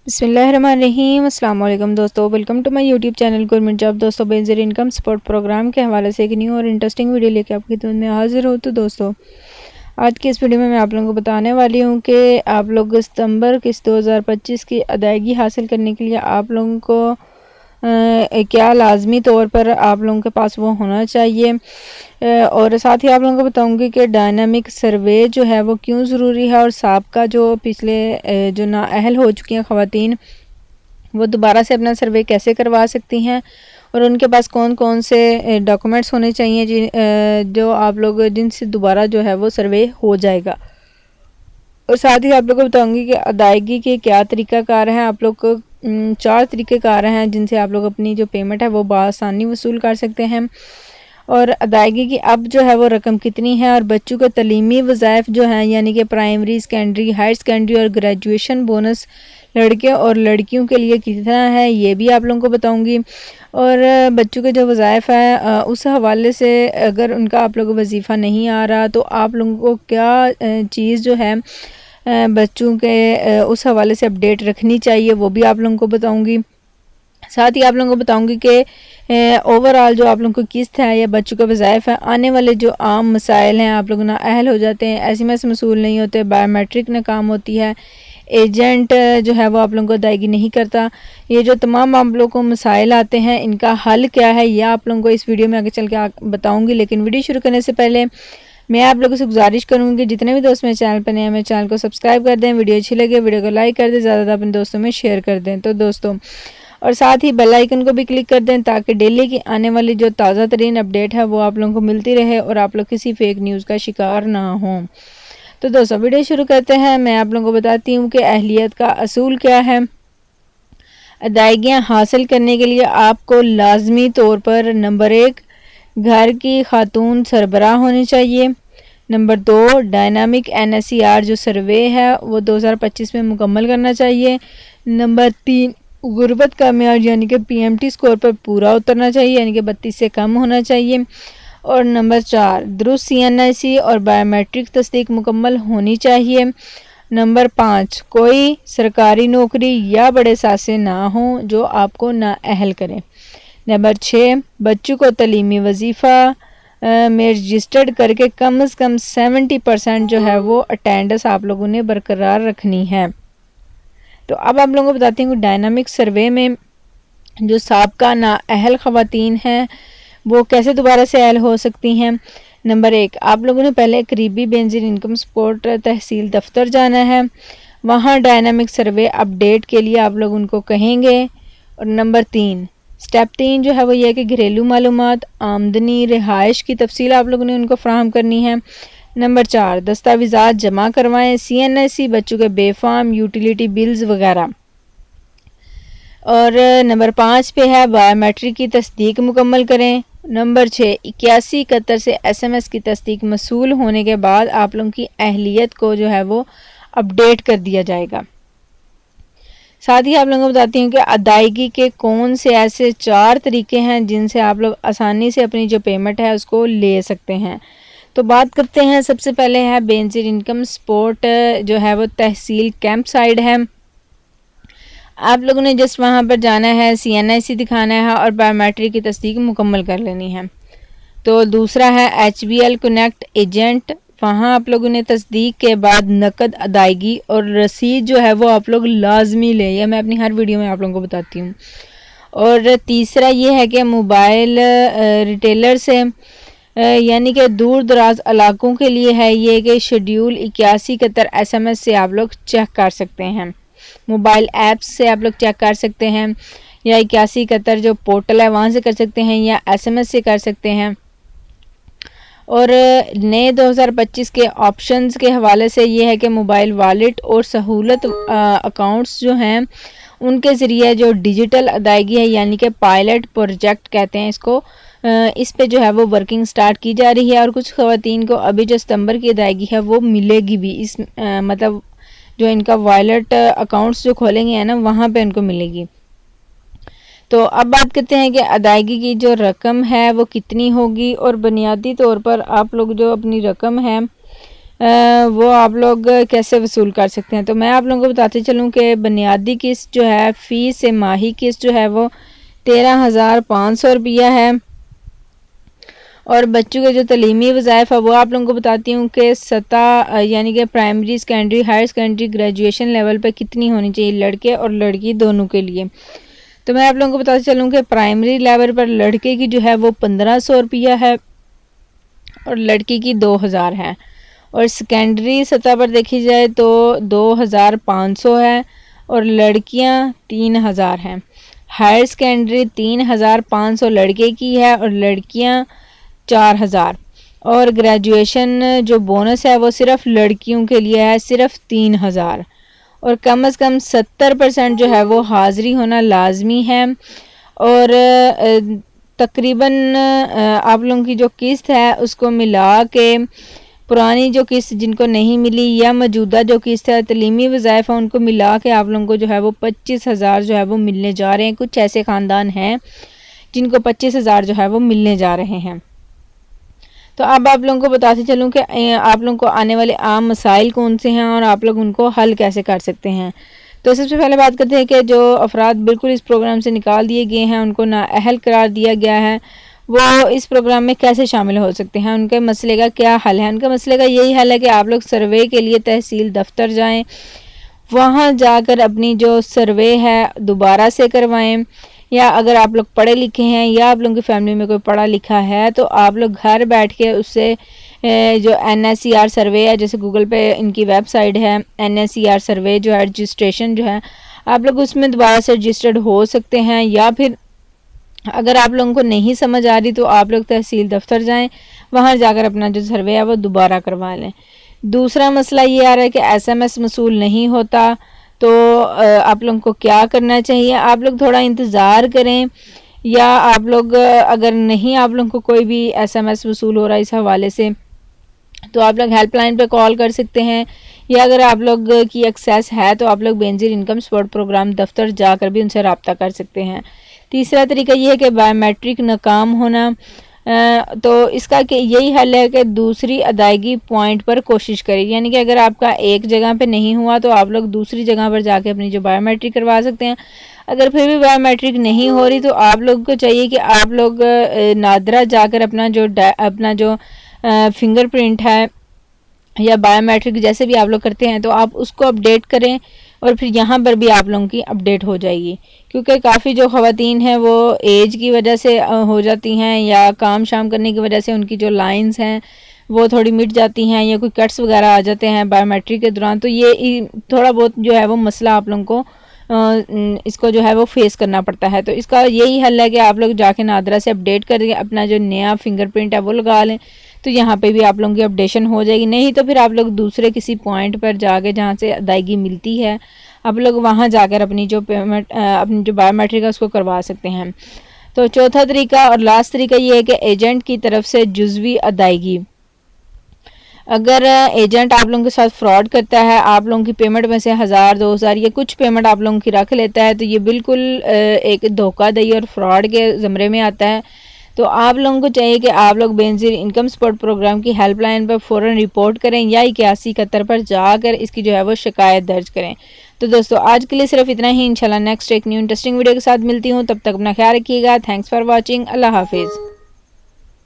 बिस्मिल्लाहिर्रहमानिर्रहीम। अस्सलाम वालेकुम दोस्तों, welcome to my YouTube channel government job. दोस्तों, बेनज़ीर इनकम सपोर्ट प्रोग्राम के हवाले से एक न्यू और इंटरेस्टिंग वीडियो लेके आपकी खिदमत में हाजिर हूँ। तो दोस्तों, आज की इस वीडियो में मैं आप लोगों को बताने वाली हूँ कि आप लोग सितंबर किस्त 2025 की अदायगी हासिल करने के लिए आप लोगों को क्या लाजमी तौर पर आप लोगों के पास वो होना चाहिए, और साथ ही आप लोगों को बताऊंगी कि डायनामिक सर्वे जो है वो क्यों ज़रूरी है, और साबका जो पिछले जो नाअहल हो चुकी हैं ख़वातीन वो दोबारा से अपना सर्वे कैसे करवा सकती हैं, और उनके पास कौन कौन से डॉक्यूमेंट्स होने चाहिए जो आप लोग जिनसे दोबारा जो है वो सर्वे हो जाएगा। और साथ ही आप लोगों को बताऊंगी कि अदायगी के क्या तरीक़ाकार हैं। आप लोग को 4 तरीक़ेकार हैं जिनसे आप लोग अपनी जो पेमेंट है वो बआसानी वसूल कर सकते हैं। और अदायगी की अब जो है वो रकम कितनी है, और बच्चों के तलीमी वज़ाइफ जो हैं यानी कि प्राइमरी, सेकेंडरी, हायर सेकेंडरी और ग्रेजुएशन बोनस लड़के और लड़कियों के लिए कितना है, ये भी आप लोगों को बताऊंगी। और बच्चों के जो वज़ाइफ है उस हवाले से अगर उनका आप लोगों को वजीफ़ा नहीं आ रहा तो आप लोगों को क्या चीज़ जो है बच्चों के उस हवाले से अपडेट रखनी चाहिए, वो भी आप लोगों को बताऊंगी। साथ ही आप लोगों को बताऊंगी कि ओवरऑल जो आप लोगों को किस्त है या बच्चों का वज़ाइफ है, आने वाले जो आम मसाइल हैं, आप लोग ना अहल हो जाते हैं, SMS मसूल नहीं होते, बायोमेट्रिक नाकाम होती है, एजेंट जो है वो आप लोगों को अदायगी नहीं करता, ये जो तमाम मामलों को मसाइल आते हैं इनका हल क्या है, यह आप लोगों को इस वीडियो में आगे चल के बताऊँगी। लेकिन वीडियो शुरू करने से पहले मैं आप लोगों से गुजारिश करूँगी जितने भी दोस्त मेरे चैनल पर नए हैं मेरे चैनल को सब्सक्राइब कर दें, वीडियो अच्छी लगे वीडियो को लाइक कर दें, ज़्यादा अपने दोस्तों में शेयर कर दें। तो दोस्तों, और साथ ही बेल आइकन को भी क्लिक कर दें ताकि डेली की आने वाली जो ताज़ा तरीन अपडेट है वो आप लोगों को मिलती रहे और आप लोग किसी फेक न्यूज़ का शिकार ना हों। तो दोस्तों, वीडियो शुरू करते हैं। मैं आप लोगों को बताती हूँ कि अहलियत का असूल क्या है। अदायगियाँ हासिल करने के लिए आपको लाजमी तौर पर नंबर 1 घर की खातून सरबराह होनी चाहिए। नंबर 2 डायनामिक NSER जो सर्वे है वो 2025 में मुकम्मल करना चाहिए। नंबर 3 गुर्बत का मेयार यानी कि PMT स्कोर पर पूरा उतरना चाहिए, यानी कि 32 से कम होना चाहिए। और नंबर 4 दुरुस्त CNIC और बायोमेट्रिक तस्दीक मुकम्मल होनी चाहिए। नंबर 5 कोई सरकारी नौकरी या बड़े सासे ना हो जो आपको नाअहल करें। नंबर 6 बच्चों को तलीमी वजीफ़ा में रजिस्टर्ड करके कम से कम 70% जो है वो अटेंडेंस आप लोगों ने बरकरार रखनी है। तो अब आप लोगों को बताती हूँ डायनामिक सर्वे में जो साबका नाअहल ख़वातीन हैं वो कैसे दोबारा से अहल हो सकती हैं। नंबर 1 आप लोगों ने पहले करीबी बेनज़ीर इनकम सपोर्ट तहसील दफ्तर जाना है, वहाँ डायनामिक सर्वे अपडेट के लिए आप लोग उनको कहेंगे। और नंबर 3 स्टेप 3 जो है वो ये है कि घरेलू मालूमात, आमदनी, रिहाइश की तफसील आप लोगों ने उनको फ्राहम करनी है। नंबर 4 दस्तावेज़ात जमा करवाएं, CNIC, बच्चों के बेफाम, यूटिलिटी बिल्स वगैरह। और नंबर 5 पे है बायोमेट्रिक की तस्दीक मुकम्मल करें। नंबर 6 8171 से SMS की तस्दीक मसूल होने के बाद आप लोगों की अहलियत को जो है वो अपडेट कर दिया जाएगा। साथ ही आप लोगों को बताती हूँ कि अदायगी के कौन से ऐसे 4 तरीके हैं जिनसे आप लोग आसानी से अपनी जो पेमेंट है उसको ले सकते हैं। तो बात करते हैं, सबसे पहले है बेनज़ीर इनकम सपोर्ट जो है वो तहसील कैंप साइड है। आप लोगों ने जस्ट वहाँ पर जाना है, CNIC दिखाना है और बायोमेट्रिक की तस्दीक मुकम्मल कर लेनी है। तो दूसरा है HBL कनेक्ट एजेंट, वहाँ आप लोगों ने तस्दीक के बाद नकद अदायगी और रसीद जो है वो आप लोग लाजमी लें, यह मैं अपनी हर वीडियो में आप लोगों को बताती हूँ। और तीसरा ये है कि मोबाइल रिटेलर से यानी कि दूर दराज इलाकों के लिए है ये कि शेड्यूल 8171 SMS से आप लोग चेक कर सकते हैं, मोबाइल ऐप्स से आप लोग चेक कर सकते हैं, या 8171 जो पोर्टल है वहाँ से कर सकते हैं, या SMS से कर सकते हैं। और नए 2025 के ऑप्शंस के हवाले से ये है कि मोबाइल वॉलेट और सहूलत अकाउंट्स जो हैं उनके ज़रिए जो डिजिटल अदायगी है यानी कि पायलट प्रोजेक्ट कहते हैं इसको, इस पे जो है वो वर्किंग स्टार्ट की जा रही है। और कुछ ख़वातीन को अभी जो सितंबर की अदायगी है वो मिलेगी भी, इस मतलब जो इनका वॉलेट अकाउंट्स जो खोलेंगे है ना वहाँ पे उनको मिलेगी। तो अब बात करते हैं कि अदायगी की जो रकम है वो कितनी होगी, और बुनियादी तौर पर आप लोग जो अपनी रकम है वो आप लोग कैसे वसूल कर सकते हैं। तो मैं आप लोगों को बताते चलूँ कि बुनियादी किस्त जो है फ़ीस से माही किस्त जो है वो 13,500 रुपया है। और बच्चों के जो तलीमी वज़ाइफ है वो आप लोगों को बताती हूँ कि सतह यानी कि primary, secondary, higher secondary, graduation level पे कितनी होनी चाहिए लड़के और लड़की दोनों के लिए। तो मैं आप लोगों को बताते चलूँ कि प्राइमरी लेवल पर लड़के की जो है वो 1500 रुपया है और लड़की की 2000 है। और सेकेंडरी सतह पर देखी जाए तो 2500 है और लड़कियां 3000 हैं। हायर सेकेंडरी 3500 लड़के की है और लड़कियां 4000। और ग्रेजुएशन जो बोनस है वो सिर्फ लड़कियों के लिए है, सिर्फ 3000। और कम से कम 70% जो है वो हाज़िरी होना लाजमी है। और तकरीबन आप लोगों की जो किस्त है उसको मिला के पुरानी जो किस्त जिनको नहीं मिली या मौजूदा जो किस्त है तलीमी वज़ाइफ है उनको मिला के आप लोगों को जो है वो 25,000 जो है वो मिलने जा रहे हैं। कुछ ऐसे ख़ानदान हैं जिनको 25,000 जो है वो मिलने जा रहे हैं। तो अब आप लोगों को बताते चलूँ कि आप लोगों को आने वाले आम मसाइल कौन से हैं और आप लोग उनको हल कैसे कर सकते हैं। तो सबसे पहले बात करते हैं कि जो अफराद बिल्कुल इस प्रोग्राम से निकाल दिए गए हैं, उनको नाअहल करार दिया गया है, वो इस प्रोग्राम में कैसे शामिल हो सकते हैं, उनके मसले का क्या हल है। उनके मसले का यही हल है कि आप लोग सर्वे के लिए तहसील दफ्तर जाएं, वहाँ जाकर अपनी जो सर्वे है दोबारा से करवाएं। या अगर आप लोग पढ़े लिखे हैं या आप लोगों की फैमिली में कोई पढ़ा लिखा है तो आप लोग घर बैठ के उससे जो NSER सर्वे है, जैसे गूगल पे इनकी वेबसाइट है NSER सर्वे जो है रजिस्ट्रेशन जो है, आप लोग उसमें दोबारा से रजिस्टर्ड हो सकते हैं। या फिर अगर आप लोगों को नहीं समझ आ रही तो आप लोग तहसील दफ्तर जाएं, वहाँ जाकर अपना जो सर्वे है वो दोबारा करवा लें। दूसरा मसला ये आ रहा है कि SMS मसूल नहीं होता, तो आप लोगों को क्या करना चाहिए। आप लोग थोड़ा इंतज़ार करें, या आप लोग अगर नहीं आप लोगों को कोई भी SMS वसूल हो रहा है इस हवाले से तो आप लोग हेल्पलाइन पे कॉल कर सकते हैं। या अगर आप लोग की एक्सेस है तो आप लोग बेनज़ीर इनकम सपोर्ट प्रोग्राम दफ्तर जाकर भी उनसे रब्ता कर सकते हैं। तीसरा तरीका ये है कि बायोमेट्रिक नाकाम होना, तो इसका कि यही हल है कि दूसरी अदायगी पॉइंट पर कोशिश करें। यानी कि अगर आपका एक जगह पे नहीं हुआ तो आप लोग दूसरी जगह पर जाके अपनी जो बायोमेट्रिक करवा सकते हैं। अगर फिर भी बायोमेट्रिक नहीं हो रही तो आप लोग को चाहिए कि आप लोग नादरा जाकर अपना जो फिंगरप्रिंट है या बायोमेट्रिक जैसे भी आप लोग करते हैं तो आप उसको अपडेट करें और फिर यहाँ पर भी आप लोगों की अपडेट हो जाएगी। क्योंकि काफ़ी जो ख़वातीन हैं वो एज की वजह से हो जाती हैं या काम शाम करने की वजह से उनकी जो लाइंस हैं वो थोड़ी मिट जाती हैं या कोई कट्स वगैरह आ जाते हैं बायोमेट्रिक के दौरान, तो ये थोड़ा बहुत जो है वो मसला आप लोगों को इसको जो है वो फेस करना पड़ता है। तो इसका यही हल है कि आप लोग जाके नादरा से अपडेट करके अपना जो नया फिंगरप्रिंट है वो लगा लें, तो यहाँ पे भी आप लोगों की अपडेशन हो जाएगी। नहीं तो फिर आप लोग दूसरे किसी पॉइंट पर जाके जहाँ से अदायगी मिलती है आप लोग वहाँ जाकर अपनी जो पेमेंट अपनी जो बायोमेट्रिक है उसको करवा सकते हैं। तो चौथा तरीका और लास्ट तरीका ये है कि एजेंट की तरफ से जुज़वी अदायगी। अगर एजेंट आप लोगों के साथ फ्रॉड करता है, आप लोगों की पेमेंट में से 1000 2000 या कुछ पेमेंट आप लोगों की रख लेता है, तो ये बिल्कुल एक धोखाधड़ी और फ्रॉड के ज़मरे में आता है। तो आप लोगों को चाहिए कि आप लोग बेनज़ीर इनकम सपोर्ट प्रोग्राम की हेल्पलाइन पर फ़ौरन रिपोर्ट करें या 8171 पर जाकर इसकी जो है वो शिकायत दर्ज करें। तो दोस्तों आज के लिए सिर्फ इतना ही। इंशाल्लाह नेक्स्ट एक न्यू इंटरेस्टिंग वीडियो के साथ मिलती हूँ, तब तक अपना ख्याल रखिएगा। Thanks for watching. अल्लाह हाफिज़।